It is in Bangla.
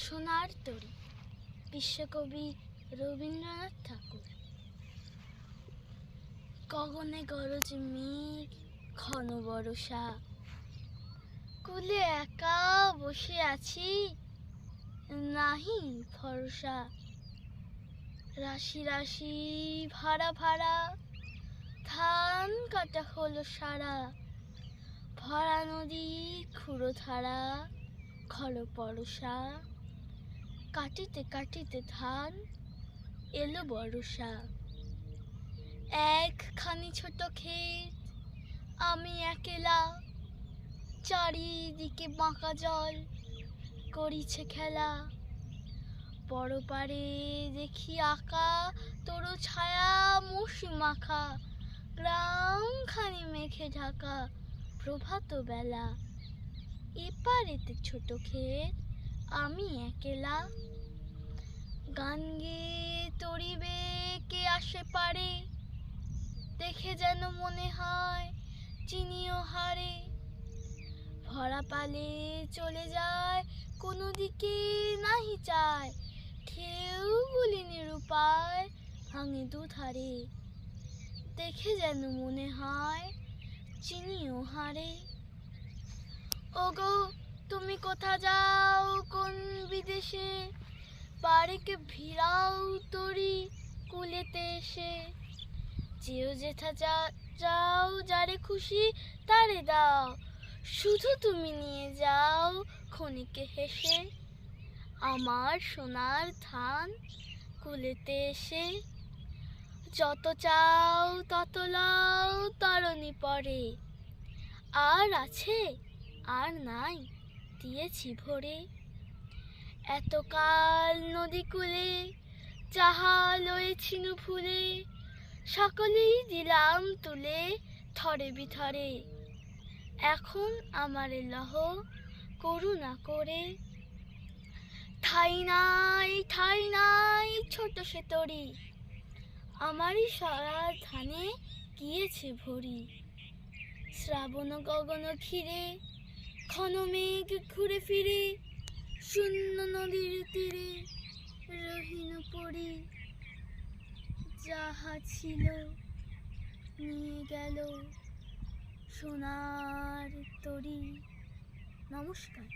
সোনার তরী বিশ্বকবি রবীন্দ্রনাথ ঠাকুর। গগনে গরজে মেঘ, ঘন বরষা, কুলে একা বসে আছি, নাহি ভরসা। রাশি রাশি ভাড়া ভাড়া, ধান কাটা হলো সারা, ভরা নদী ক্ষুরো ধারা, খল পরশা। কাটিতে কাটিতে ধান এলো বরষা। একখানি ছোট ক্ষেত, আমি একেলা, চারিদিকে বাঁকা জল করিছে খেলা। পরপারে দেখি আঁকা তরু ছায়া মৌসুম মাখা, গ্রামখানি মেঘে ঢাকা প্রভাত বেলা। এপারেতে ছোট ক্ষেত, আমি একেলা, গান গেয়ে তরিবে কে আসে পারে, দেখে যেন মনে হয় চিনিও হারে। ভরা পালে চলে যায়, কোনো দিকে নাহি চায়, ঢেউগুলি নিরুপায় ভাঙে দুধারে, দেখে যেন মনে হয় চিনিও হারে। ওগো তুমি কোথা যাও কোন বিদেশে, বাড়িকে ভিড়াও তরি কুলেতে এসে। যেও যেথা যাও, যারে খুশি তারে দাও, শুধু তুমি নিয়ে যাও ক্ষণিকে হেসে আমার সোনার ধান কুলেতে এসে। যত চাও তত লাও তরণী পরে, আর আছে আর নাই দিয়েছি ভরে। এতকাল নদী কূলে যাহা লয়েছিনু ফুলে, সকলেই দিলাম তুলে থরে বিথরে। এখন আমারে লহ করুণা করে, ঠাই নাই ছোট সে তরী, আমারই সরা ধানে গিয়েছে ভরি। শ্রাবণ গগন ঘিরে, ঘন মেঘ ঘুরে ফিরে, শূন্য নদীর তীরে রহিন পড়ি। যাহা ছিল নিয়ে গেল সোনার তরী। নমস্কার।